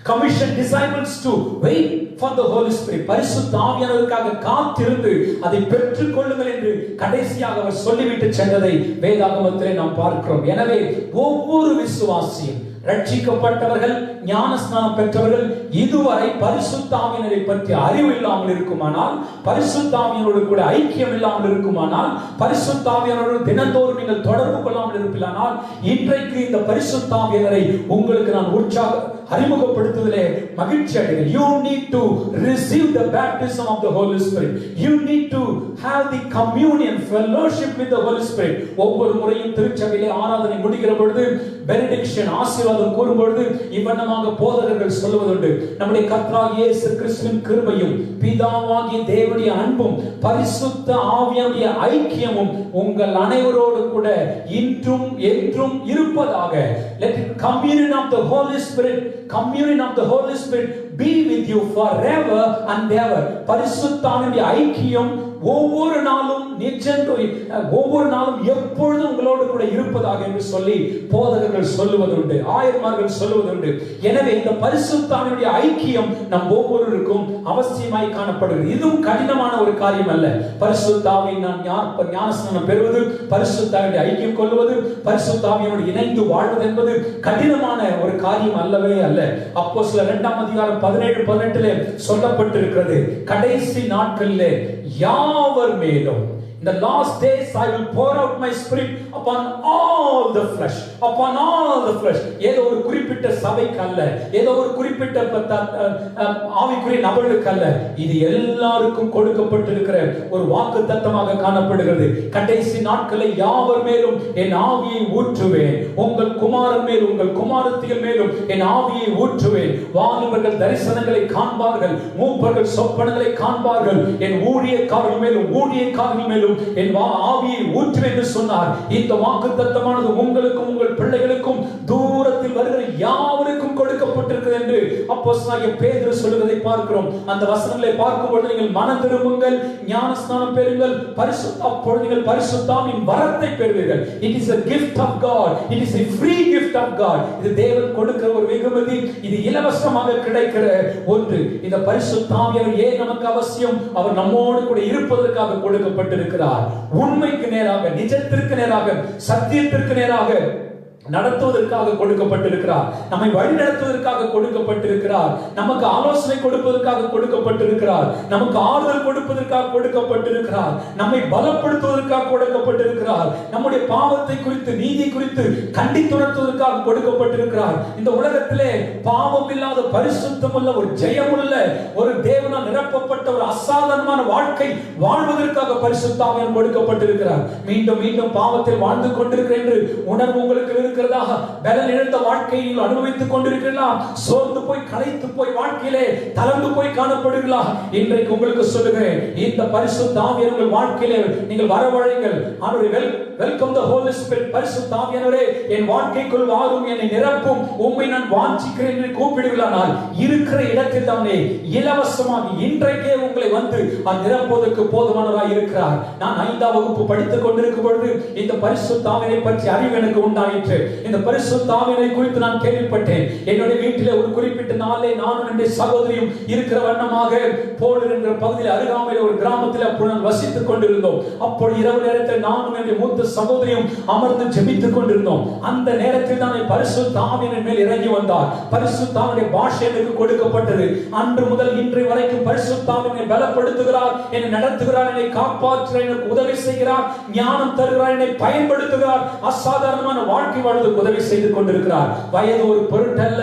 commissioned disciples to wait for the Holy Spirit. பரிசுத்த ஆவியானவருக்காக காத்திருந்து அதை பெற்றுக் கொள்ளுங்கள் என்று கடைசியாக அவர் சொல்லிவிட்டு சென்றதை வேதாகமத்திலே நாம் பார்க்கிறோம். எனவே ஒவ்வொரு விசுவாசியும், ரட்சிக்கப்பட்டவர்கள், ஞானஸ்நானம் பெற்றவர்கள் இதுவரை பரிசுத்த ஆவியானவரை பற்றி அறிவு இல்லாமல் இருக்குமானால், பரிசுத்த ஆவியானவரோடு கூட ஐக்கியம் இல்லாமல் இருக்குமானால், பரிசுத்த ஆவியானவரோடு தினந்தோறும் நீங்கள் தொடர்பு கொள்ளாமல் இருப்பீர்களானால், இன்றைக்கு இந்த பரிசுத்த ஆவியானவரை உங்களுக்கு நான் அறிமுகப்படுத்துவதிலே மகிழ்ச்சி அடைகிறேன். You need to receive the baptism of the Holy Spirit. You need to have the communion, fellowship with the Holy Spirit. ஒவ்வொரு முறையும் திருச்சபையிலே ஆராதனை முடிகிற பொழுது பெனடிக்ஷன், ஆசீர்வாதம் கூறும் பொழுது இவ்வண்ணமாக போதகர்கள் சொல்வதுண்டு, நம்முடைய கர்த்தராகிய இயேசு கிறிஸ்துவின் கிருபையும், பிதாவாகிய தேவனுடைய அன்பும், பரிசுத்த ஆவியானுடைய ஐக்கியமும் உங்கள் அனைவரோடு கூட இன்றும் என்றும் இருப்பதாக. Let the communion of the Holy Spirit, communion of the Holy Spirit be with you forever and ever. பரிசுத்த ஆவியானுடைய ஐக்கியம் ஒவ்வொரு நாளும் ஒவ்வொரு நாளும் எப்பொழுதும் உங்களோடு கூட இருப்பதாக என்று சொல்லி போதகர்கள் சொல்லுவதுண்டு, ஆயர்மார்கள் சொல்லுவதுண்டு. எனவே இந்த பரிசுத்த ஆவியானுடைய ஐக்கியம் நம் ஒவ்வொருவருக்கும் அவசியமாய் காணப்படுகிறது. இதுவும் கடினமான ஒரு காரியம் அல்ல. பரிசுத்த ஆவியை நான் ஞானஸ்நானம் பெறுவது, பரிசுத்த ஆவியானுடைய ஐக்கியம் கொள்வது, பரிசுத்த ஆவியானோடு இணைந்து வாழ்வது என்பது கடினமான ஒரு காரியம் அல்லவே அல்ல. அப்போஸ்தலர் 2 அதிகாரம் 17-18 சொல்லப்பட்டிருக்கிறது, கடைசி நாட்களிலே யாவர் மேலும், in the last days I will pour out my spirit upon all the flesh, upon all the flesh. ஏதோ ஒரு குறிப்பிட்ட சபைக்கு அல்ல, ஏதோ ஒரு குறிப்பிட்ட ஆவிக்குரிய நபர்களுக்கு அல்ல, இது எல்லாருக்கும் கொடுக்கப்பட்டிருக்கிற ஒரு வாக்குத்தத்தமாக காணப்படுகிறது. கடைசி நாட்களை யாவர் மேலும் என் ஆவியை ஊற்றுவேன், உங்கள் குமாரன் மேலும் உங்கள் குமாரத்திகள் மேலும் என் ஆவியை ஊற்றுவேன். வாலிபர்கள் தரிசனங்களை காண்பார்கள், மூப்பர்கள் சொப்பனங்களை காண்பார்கள். என் ஊழியக்காரர்கள் மேலும் ஊழியக்காரர்கள் மேலும் என் ஆவியை ஊற்றுவேன் என்று சொன்னார். இந்த வாக்குத்தத்தமானது உங்களுக்கும் உங்கள் பிள்ளைகளுக்கும் தூரத்தில் வருகிற யாவருக்கும் கொடுக்கப்பட்டிருக்கிறது என்று அப்போஸ்தலனாகிய பேதுரு சொல்லுவதை பார்க்கிறோம். அந்த வசனங்களை பார்க்கும்போது நீங்கள் மனம் திரும்புங்கள், ஞானஸ்நானம் பெறுங்கள், அப்பொழுது நீங்கள் பரிசுத்த ஆவியின் வரத்தை பெறுவீர்கள். It is a gift of God. It is a free gift of God. இது தேவன் கொடுக்கிற ஒரு வெகுமதி, இது இலவசமாக கிடைக்கிற ஒன்று. இந்த பரிசுத்த ஆவியானவர் ஏன் நமக்கு அவசியம்? அவர் நம்மோடு கூட இருப்பதற்காக கொடுக்கப்பட்டிருக்கிறார். உண்மைக்கு நேராக, நிஜத்திற்கு நேராக, சத்தியத்திற்கு நேராக நடத்துவதற்காக கொடுக்கப்பட்டிருக்கிறார். நம்மை வழி நடத்துவதற்காக கொடுக்கப்பட்டிருக்கிறார். நமக்கு ஆலோசனை கொடுப்பதற்காக கொடுக்கப்பட்டிருக்கிறார். நமக்கு ஆறுதல் கொடுப்பதற்காக கொடுக்கப்பட்டிருக்கிறார். நம்மை பலப்படுத்துவதற்காக கொடுக்கப்பட்டிருக்கிறார். நம்முடைய பாவத்தை குறித்து, நீதி குறித்து கண்டித்துணர்த்துவதற்காக கொடுக்கப்பட்டிருக்கிறார். இந்த உலகத்திலே பாவம் இல்லாத, பரிசுத்தமுள்ள, ஒரு ஜெயமுள்ள, ஒரு தேவனால் நிரப்பப்பட்ட ஒரு அசாதாரணமான வாழ்க்கை வாழ்வதற்காக பரிசுத்த ஆவியானவர் கொடுக்கப்பட்டிருக்கிறார். மீண்டும் மீண்டும் பாவத்தில் வாழ்ந்து கொண்டிருக்கிறேன் என்று உணர்வு உங்களுக்கு இருக்கிறதா? பலன் இழந்த வாழ்க்கையை நீங்கள் அனுபவித்துக் கொண்டிருக்கிறீர்களா? சோர்ந்து போய் களைத்து போய் வாழ்க்கையிலே தளர்ந்து போய் காணப்படுகிறீர்களா? இன்றைக்கு உங்களுக்கு சொல்லுகிறேன், இந்த பரிசுத்த ஆவியானவர் உங்கள் வாழ்க்கையிலே நீங்கள் வரவழைங்கள். ஆண்டவரே, வெல்கம் தி ஹோலி ஸ்பிரிட். பரிசுத்த ஆவியானவரே, என் வாழ்க்கைக்குள் வாரும், என்னை நிரப்பும், உம்மை நான் வாஞ்சிக்கிறேன் என்று கூப்பிடுவீர்களானால் இருக்கிற இடத்தில் தானே இலவசமாக இன்றைக்கே உங்களை வந்து நிரப்புவதற்கு போதுமானவராய் இருக்கிறார். நான் 5ஆம் வகுப்பு படித்துக் கொண்டிருக்கும் பொழுது இந்த பரிசுத்த ஆவியை பற்றி அறிவு எனக்கு உண்டாயிற்று. இந்த பரிசுத்த ஆவியை குறித்து நான் கேள்விப்பட்டேன். என்னுடைய வீட்டிலே ஒரு குறிப்பிட்ட நாளே நானும் என்னுடைய சகோதரியும் இருக்கிற வண்ணமாக போலர் என்ற பகுதியில் அருகாமையில் ஒரு கிராமத்தில் அப்பொழுது நான் வசித்துக் கொண்டிருந்தோம். அப்பொழுது இரவு நேரத்தில் நானும் என்னுடைய மூத்த சகோதரியும் அமர்ந்து ஜெபித்துக் கொண்டிருந்தோம். அந்த நேரத்தில் தான் பரிசுத்த ஆவியின் மேல் இறங்கி வந்தார். பரிசுத்த ஆவியின் பாஷை எனக்கு கொடுக்கப்பட்டது. அன்று முதல் இன்று வரைக்கும் பரிசுத்த ஆவியை பலப்படுத்துகிறார், என்னை நடத்துகிறார், என்னை காப்பாற்றுகிறார், எனக்கு உதவி செய்கிறார், ஞானம் தருகிறார், என்னை பயன்படுத்துகிறார், அசாதாரணமான வாழ்க்கை வாழ்வதற்கு உதவி செய்து கொண்டிருக்கிறார். வயது ஒரு பொருட்டல்ல,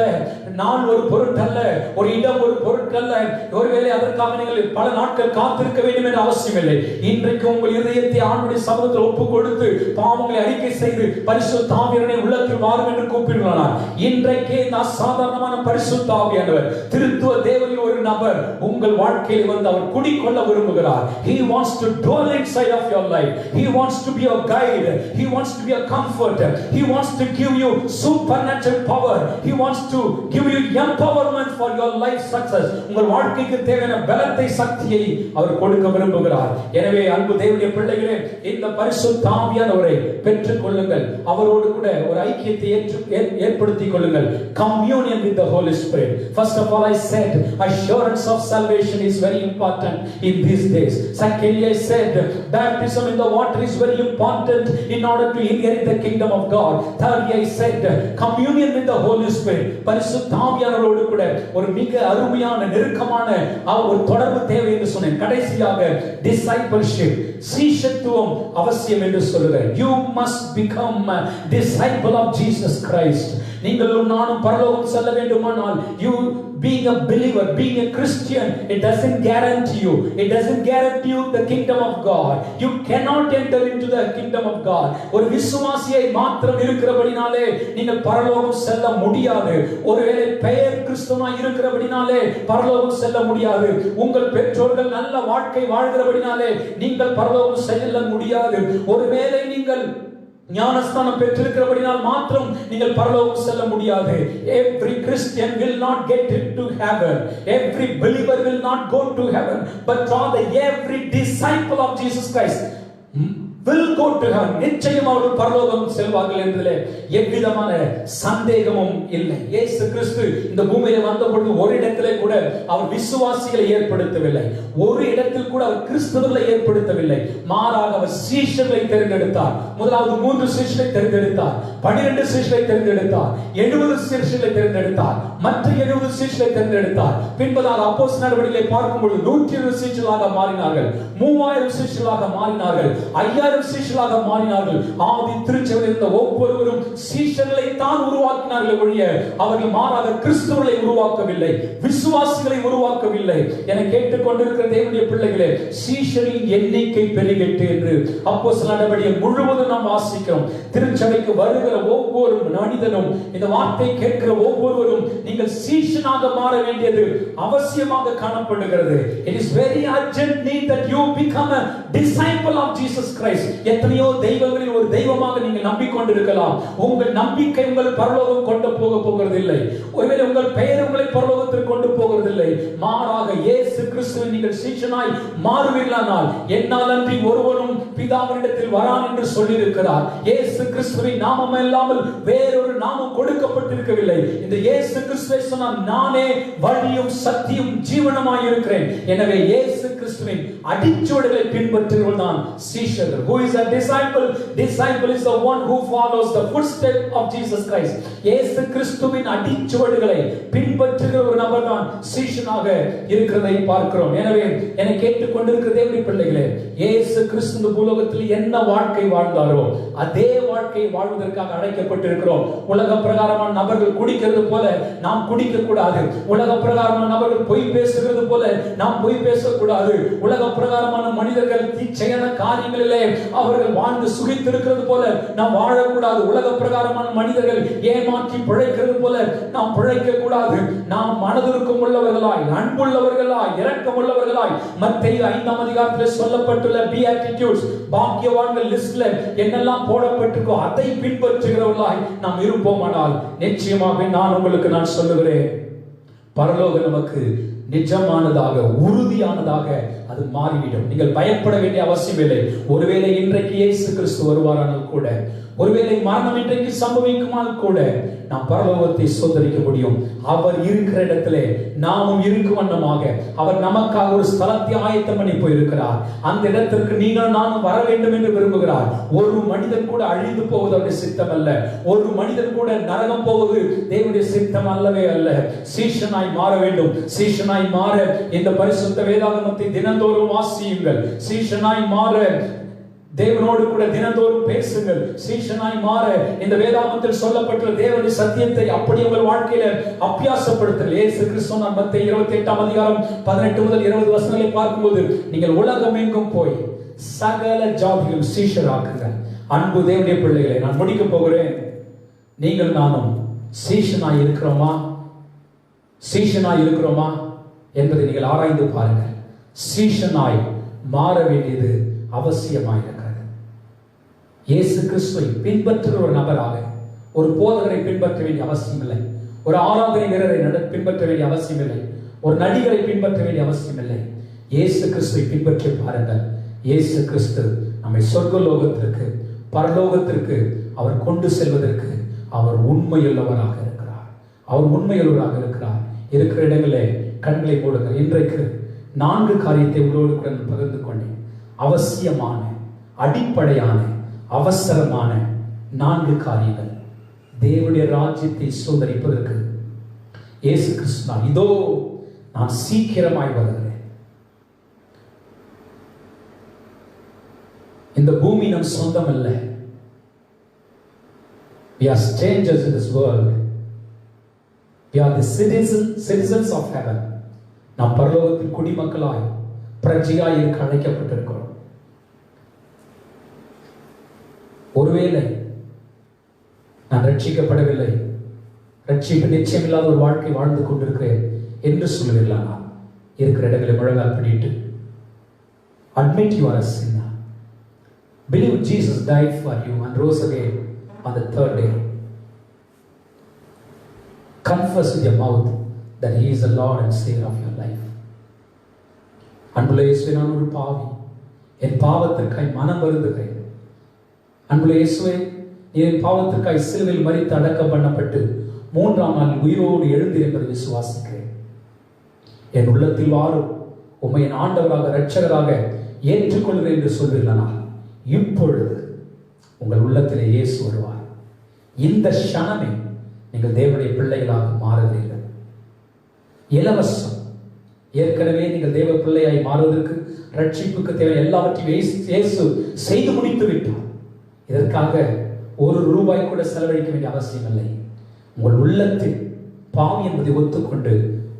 நான் ஒரு பொருட்டல்ல, ஒரு இடம் ஒரு பொருட்டல்ல. ஒருவேளை அதற்காக நீங்கள் பல நாட்கள் காத்திருக்க வேண்டும் என்ற அவசியம் இல்லை. இன்றைக்கு உங்கள் இதயத்தை ஆண்டவருடைய சமூகத்தில் ஒப்புக் கொடுத்து பாவங்களை அறிக்கை செய்து பரிசுத்த ஆவியானவரே உள்ளத்தில் வாரும் என்று கூப்பிடுகிறார். இன்றைக்கே நான் சாதாரணமான பரிசுத்த ஆவியானவர், திருத்துவ தேவனில் ஒரு நபர் உங்கள் வாழ்க்கையில் வந்து அவர் குடிக்கொள்ள விரும்புகிறார். He wants to dwell inside of your life. He wants to be your guide. He wants to be your comforter. He wants to give you supernatural power. He wants to give you empowerment for your life success. உங்கள் வாழ்க்கைக்கு தேவையான பலத்தை, சக்தியை அவர் கொடுக்க விரும்புகிறார். எனவே அன்பு தேவனுடைய பிள்ளைகளே, இந்த பரிசுத்த ஆவியானவரை பெற்றுக் கொள்ளுங்கள். அவரோடு கூட ஒரு ஐக்கியத்தை ஏற்படுத்திக் கொள்ளுங்கள். Communion with the Holy Spirit. First of all, I said assurance of salvation is very important in these days. Secondly, I said baptism in the water is very important in order to inherit the kingdom of God. Thirdly, I said communion with the Holy Spirit. பரிசுத்த ஆவியானவரோடு கூட ஒரு மிக அருமையான நெருக்கமான ஒரு தொடர்பு தேவை என்று சொன்னேன். கடைசியாக discipleship, சீஷத்துவம் அவசியம் என்று சொல்லுகிறேன். You must become a disciple of Jesus Christ. நீங்களும் நானும் பரலோகம் செல்ல வேண்டுமானால், you being a believer, being a Christian, it doesn't guarantee you the kingdom of God. You cannot enter into the kingdom of God. ஒரு விசுவாசியை மாத்திரம் இருக்கிறபடினாலே நீங்கள் பரலோகம் செல்ல முடியாது. ஒருவேளை பெயர் கிறிஸ்தவனாய் இருக்கிறபடினாலே பரலோகம் செல்ல முடியாது. உங்கள் பெற்றோர்கள் நல்ல வாழ்க்கை வாழ்கிறபடினாலே நீங்கள் பரலோகம் செல்ல முடியாது. ஒருவேளை நீங்கள் ஞானஸ்தானம் பெற்றிருக்கிறபடினால் மாத்திரம் நீங்கள் பரலோகம் செல்ல முடியாது. Every Christian will not get into heaven. Every believer will not go to heaven. But rather every disciple of Jesus Christ will go to heaven. நிச்சயம் அவர்கள் பரலோகம் செல்வார்கள் என்பதிலே எவ்விதமான சந்தேகமும் இல்லை. இயேசு கிறிஸ்து இந்த பூமியிலே வந்த பொழுது ஒரு இடத்திலே கூட அவர் விசுவாசிகளை ஏற்படுத்தவில்லை. ஒரு இடத்தில் கூட அவர் கிறிஸ்தவர்களை ஏற்படுத்தவில்லை. மாறாக அவர் சீஷர்களை தேர்ந்தெடுத்தார். முதலாவது 3 சீஷர்களை தேர்ந்தெடுத்தார், 12 சீஷர்களை தேர்ந்தெடுத்தார், 70 சீஷர்களை தேர்ந்தெடுத்தார், மற்ற 70 சீஷர்களை தேர்ந்தெடுத்தார். பின்பதாக அப்போஸ்தலர் நடவடிக்கைகளை பார்க்கும்போது 120 சீஷர்களாக மாறினார்கள், 3000 சீஷர்களாக மாறினார்கள், 5000 சீஷர்களாக மாறினார்கள். ஆதி திருச்சபையில் இருந்த ஒவ்வொருவரும் சீஷர்களை தான் உருவாக்கினார்கள் ஒழிய அவர்கள் மாறாக கிறிஸ்தவர்களை உருவாக்கவில்லை, விசுவாசிகளை உருவாக்கவில்லை. என கேட்டுக்கொண்டிருக்கிற தேவனுடைய பிள்ளைகளே, சீஷரின் எண்ணிக்கை பெருகிட்டு என்று அப்போஸ்தலர் நடவடிக்கை முழுவதும் நாம் வாசிக்கிறோம். திருச்சபைக்கு வருகிற ஒவ்வொரு மனிதனும், இந்த வார்த்தை கேட்கிற ஒவ்வொருவரும் நீங்கள் சீஷனாக மாற வேண்டியது அவசியமாக காணப்படுகிறது. It is very urgent need that you become a disciple of Jesus Christ. எத்தனையோ தெய்வங்களில் ஒரு தெய்வமாக நீங்கள் நம்பிக்கொண்டிருக்கலாம். உங்கள் நம்பிக்கை உங்கள் பரலோகம் கொண்டு போகிறது இல்லை. ஒருவேளை உங்கள் பெயர் உங்களை பரலோகத்திற்கு கொண்டு போகிறது இல்லை. மாறாக இயேசு கிறிஸ்துவை நீங்கள் சீஷனாய் மாறுவீர்களானால் என்னால் அன்றி ஒருவனும் பிதாவினிடத்தில் வரான் என்று சொல்லி இருக்கிறார். இயேசு கிறிஸ்துவின் நாமம் இல்லாமல் வேறொரு நாமம் கொடுக்கப்பட்டிருக்கவில்லை. இந்த இயேசு கிறிஸ்துவை சொன்னால் நானே வழியும் சத்தியும் ஜீவனமாய் இருக்கிறேன். எனவே இயேசு கிறிஸ்துவின் அடிச்சுவடுகளை பின்பற்றுகிறவர்கள் தான் சீஷர்கள். Who is a disciple? Disciple is the one who follows the footsteps of Jesus Christ. இயேசு கிறிஸ்துவின் அடிச்சுவடுகளை பின்பற்றுகிற ஒரு நபர் தான் சீஷனாக இருக்கிறதை பார்க்கிறோம். எனவே என்னை கேட்டுக்கொண்டிருக்கிற தேவனுடைய பிள்ளைகளே, இயேசு கிறிஸ்து இந்த பூலோகத்தில் என்ன வாழ்க்கை வாழ்ந்தாரோ அதே வாழ்க்கை வாழ்வதற்காக அழைக்கப்பட்டிருக்கிறோம். உலக பிரகாரமான நபர்கள் குடிக்கிறது போல நாம் குடிக்க கூடாது. உலக பிரகாரமான நபர்கள் பொய் பேசுகிறது போல நாம் பொய் பேசக்கூடாது. உலக பிரகாரமான மனிதர்கள் தீச்சையான காரியங்களிலே அவர்கள் வாழ்ந்து சுகித்திருக்கிறது போல நாம் வாழக்கூடாது. உலக பிரகாரமான மனிதர்கள் ஏமாற்றி பிழைக்கிறது போல நாம் பிழைக்க கூடாது. நாம் மனதிற்கும் உள்ளவர்களாய், அன்புள்ளவர்களாய், இரக்கம் உள்ளவர்களாய், மத்தேயு 5ஆம் அதிகாரத்தில் சொல்லப்பட்டுள்ள beatitudes பாக்கியவான்கள் லிஸ்ட்ல என்னெல்லாம் போடப்பட்டிருக்கோ அதை பின்பற்றுகிறவர்களாய் நாம் இருப்போமானால் நிச்சயமாக நான் சொல்லுகிறேன், பரலோகம் நமக்கு நிஜமானதாக, உறுதியானதாக அது மாறிவிடும். நீங்கள் பயப்பட வேண்டிய அவசியம் இல்லை. ஒருவேளை இன்றைக்கு இயேசு கிறிஸ்து வருவாரானால் கூட, ஒருவேளை மரணம் இன்றைக்கு சம்பவிக்குமானால் கூட நாம் பரலோகத்தை சுதந்திரிக்க முடியும். அவர் இருக்கிற இடத்திலே நாமும் இருக்கும் வண்ணமாக அவர் நமக்காக ஒரு ஸ்தலத்தை ஆயத்தம் பண்ணி போயிருக்கிறார். அந்த இடத்திற்கு நீங்கள் நானும் வர வேண்டும் என்று விரும்புகிறார். ஒரு மனிதன் கூட அழிந்து போவது அவருடைய சித்தம் அல்ல. ஒரு மனிதன் கூட நரகம் போவது தேவனுடைய சித்தம் அல்லவே அல்ல. சீஷனாய் மாற வேண்டும். சீஷனாய் மாற இந்த பரிசுத்த வேதாகமத்தை தினந்தோறும் வாசியுங்கள். சீஷனாய் மாற தேவனோடு கூட தினந்தோறும் பேசுங்கள். சீஷனாய் மாற இந்த வேதாகமத்தில் சொல்லப்பட்டுள்ள தேவனுடைய சத்தியத்தை அப்படி உங்கள் வாழ்க்கையில அபியாசப்படுத்துங்கள். இயேசு கிறிஸ்து மத்தேயு 28ஆம் அதிகாரம் 18 முதல் 20 வசனங்களை பார்க்கும்போது, நீங்கள் உலகம் எங்கும் போய் சகல ஜாதிகளும் சீஷராக்குங்கள். அன்பு தேவனுடைய பிள்ளைகளை, நான் முடிக்க போகிறேன். நீங்கள் நானும் சீஷனாய் இருக்கிறோமா? சீஷனாய் இருக்கிறோமா என்பதை நீங்கள் ஆராய்ந்து பாருங்கள். சீஷனாய் மாற வேண்டியது அவசியமாயிருக்கிறது. இயேசு கிறிஸ்துவை பின்பற்றுகிற ஒரு நபராக, ஒரு போதகரை பின்பற்ற வேண்டிய அவசியம் இல்லை. ஒரு ஆராதனை வீரரை பின்பற்ற வேண்டிய அவசியம் இல்லை. ஒரு நடிகரை பின்பற்ற வேண்டிய அவசியம் இல்லை. இயேசு கிறிஸ்துவை பின்பற்றி பாருங்கள். இயேசு கிறிஸ்து நம்மை சொர்க்கலோகத்திற்கு, பரலோகத்திற்கு அவர் கொண்டு செல்வதற்கு அவர் உண்மையுள்ளவராக இருக்கிறார். அவர் உண்மையுள்ளவராக இருக்கிறார். இருக்கிற இடங்களே கண்களை மூடுங்கள். இன்றைக்கு 4 காரியத்தை உங்களோடு கூட பகிர்ந்து கொண்டேன். அவசியமான, அடிப்படையான, அவசரமான 4 காரியங்கள். தேவனுடைய ராஜ்யத்தை சுதந்தரிப்பதற்கு இயேசு கிறிஸ்து, இதோ நான் சீக்கிரமாய் வருகிறேன். இந்த பூமி நம் சொந்தம் அல்ல. We are strangers in this world. We are the citizens of heaven. நாம் பரலோகத்தின் குடிமக்களாய், பிரஜையாய் இருக்க அழைக்கப்பட்டிருக்கிறோம். ஒருவேளை நான் ரட்சிக்கப்படவில்லை, ரட்சிப்பு நிச்சயம் இல்லாத ஒரு வாழ்க்கை வாழ்ந்து கொண்டிருக்கிறேன் என்று சொல்லுவீர்களா? இருக்கிற இடங்களை முழங்கால் பண்ணிட்டு admit you are a sinner. Believe Jesus died for you and rose again on the 3rd day. Confess with your mouth that he is the Lord and Savior of your life. அன்புள்ள இயேசுவே, நான் ஒரு பாவி, என் பாவத்திற்காய் மனம் வருந்துகிறேன். அன்புள்ள இயேசுவே, என் பாவத்திற்காய் சிலுவையில் மரித்து அடக்கம் பண்ணப்பட்டு 3ஆம் நாள் உயிரோடு எழுந்தீர் என்பதை விசுவாசிக்கிறேன். என் உள்ளத்தில் வாரும், உம்மை என் ஆண்டவராக, இரட்சகராக ஏற்றுக்கொள்கிறேன் என்று சொல்வீர்களா? இப்பொழுது உங்கள் உள்ளத்திலே இயேசு வருவார். இந்த க்ஷணமே நீங்கள் தேவனுடைய பிள்ளைகளாக மாறுகிறீர்கள். இலவசம். ஏற்கனவே நீங்கள் தேவ பிள்ளையாய் மாறுவதற்கு, ரட்சிப்புக்கு தேவை எல்லாவற்றையும் இயேசு செய்து முடித்து விட்டார். இதற்காக ₹1 கூட செலவழிக்க வேண்டிய அவசியம் இல்லை. உங்கள் உள்ளத்தில் பாவி என்பதை ஒத்துக்கொண்டு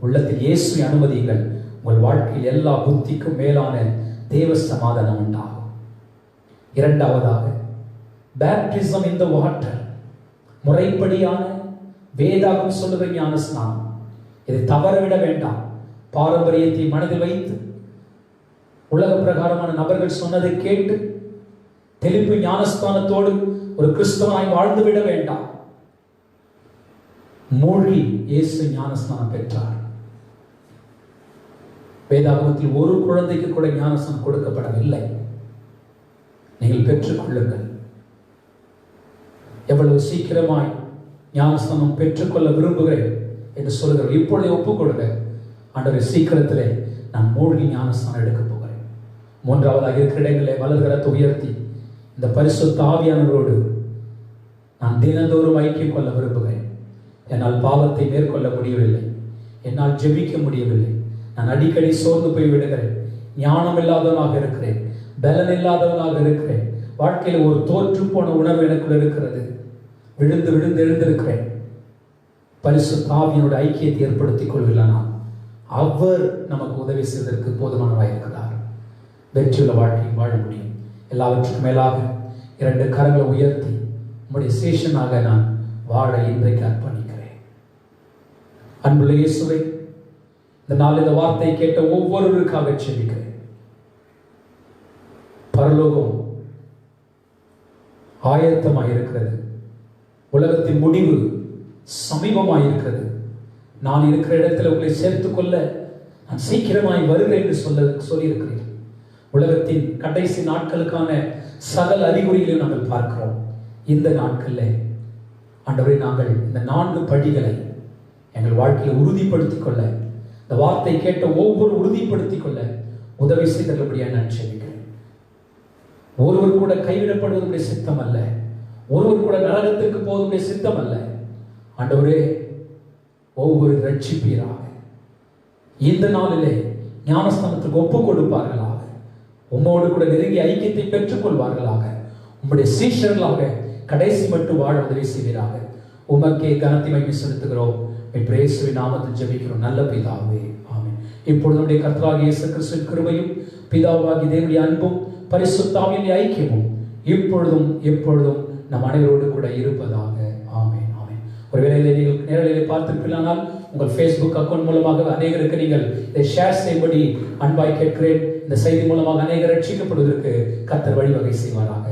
உள்ளத்தில் இயேசுவை அனுமதியுங்கள். உங்கள் வாழ்க்கையில் எல்லா புத்திக்கும் மேலான தேவ சமாதானம் உண்டாகும். 2ஆவதாக, பேப்டிசம் இன் தி வாட்டர், முறைப்படியான வேதாகம் சொல்லுகிற ஞான ஸ்நானம். இதை தவறவிட வேண்டாம். பாரம்பரியத்தை மனதில் வைத்து உலக பிரகாரமான நபர்கள் சொன்னதை கேட்டு தெளிப்பு ஞானஸ்தானத்தோடு ஒரு கிறிஸ்தவனாய் வாழ்ந்துவிட வேண்டாம். மூழ்கி இயேசு ஞானஸ்தானம் பெற்றார். வேதாகமத்தில் ஒரு குழந்தைக்கு கூட ஞானஸ்தானம் கொடுக்கப்படவில்லை. நீங்கள் பெற்றுக் கொள்ளுங்கள். எவ்வளவு சீக்கிரமாய் ஞானஸ்தானம் பெற்றுக்கொள்ள விரும்புகிறேன் என்று சொல்லுகிறேன். இப்பொழுதே ஒப்புக் கொடுங்க. ஆண்டவரே, சீக்கிரத்திலே நான் மூழ்கி ஞானஸ்தானம் எடுக்க போகிறேன். 3ஆவதாக, இருக்கிற இடங்களே வலதுகரத்தை உயர்த்தி இந்த பரிசுத்த ஆவியானவரோடு நான் தினந்தோறும் ஐக்கியம் கொள்ள விரும்புகிறேன். என்னால் பாவத்தை மேற்கொள்ள முடியவில்லை. என்னால் ஜெபிக்க முடியவில்லை. நான் அடிக்கடி சோர்ந்து போய் விடுகிறேன். ஞானம் இல்லாதவனாக இருக்கிறேன். பலன் இல்லாதவனாக இருக்கிறேன். வாழ்க்கையில் ஒரு தோற்று போன உணர்வு எனக்குள்ள இருக்கிறது. விழுந்து விழுந்து எழுந்திருக்கிறேன். பரிசுத்த ஆவியோட ஐக்கியத்தை ஏற்படுத்திக் கொள்கிறானா? அவர் நமக்கு உதவி செய்வதற்கு போதுமானவராக இருக்கிறார். வெற்றியுள்ள வாழ்க்கையை வாழ முடியும். எல்லாவற்றுக்கும் மேலாக 2 கரங்களை உயர்த்தி உம்முடைய சேஷனாக நான் வாழ இன்றைக்கு அர்ப்பணிக்கிறேன். அன்புள்ள இயேசுவே, இந்த நாள் இந்த வார்த்தையை கேட்ட ஒவ்வொருவருக்காக செபிக்கிறேன். பரலோகம் ஆயத்தமாயிருக்கிறது. உலகத்தின் முடிவு சமீபமாயிருக்கிறது. நான் இருக்கிற இடத்துல உங்களை சேர்த்துக் கொள்ள நான் சீக்கிரமாய் வருகிறேன் என்று சொல்லியிருக்கிறேன். உலகத்தின் கடைசி நாட்களுக்கான சகல அறிகுறிகளையும் நாங்கள் பார்க்கிறோம். இந்த நாட்களில் ஆண்டவரே, நாங்கள் இந்த 4 படிகளை எங்கள் வாழ்க்கையை உறுதிப்படுத்திக் கொள்ள, இந்த வார்த்தை கேட்ட ஒவ்வொரு உறுதிப்படுத்திக் கொள்ள உதவி செய்தபடியாக நான் செபிக்கிறேன். ஒருவர் கூட கைவிடப்படுவதுடைய சித்தம் அல்ல. ஒருவர் கூட நரகத்திற்கு போவதுடைய சித்தம் அல்ல. ஆண்டவரே, ஒவ்வொரு ரட்சிப்பீராக இந்த நாளிலே ஞானஸ்தானத்துக்கு ஒப்புக் கொடுப்பார்களாக, உம்மோடு கூட நெருங்கிய ஐக்கியத்தை பெற்றுக் கொள்வார்களாக, உம்முடைய சீஷர்களாக கடைசி மட்டும் வாழ உதவி செய்வீராக. உமக்கே கனத்தை மகிமை செலுத்துகிறோம். இயேசுவின் நாமத்தில் ஜெபிக்கிறோம் நல்ல பிதாவே, ஆமென். இப்பொழுது நம்முடைய கர்த்தராகிய இயேசு கிறிஸ்துவின் கிருபையும் பிதாவாகிய தேவனுடைய அன்பும் பரிசுத்த ஆவியின் ஐக்கியமும் இப்பொழுதும் எப்பொழுதும் நம் அனைவரோடு கூட இருப்பதாக. ஆமென், ஆமென். ஒருவேளை நீங்கள் நேரலையில் பார்த்திருப்பீர்களானால் உங்கள் ஃபேஸ்புக் அக்கௌண்ட் மூலமாக அநேகருக்கு நீங்கள் இதை ஷேர் செய்யும்படி அன்பாய் கேட்கிறேன். இந்த செய்தி மூலமாக அநேகர் ரட்சிக்கப்படுவதற்கு கர்த்தர் வழிவகை செய்வாராக.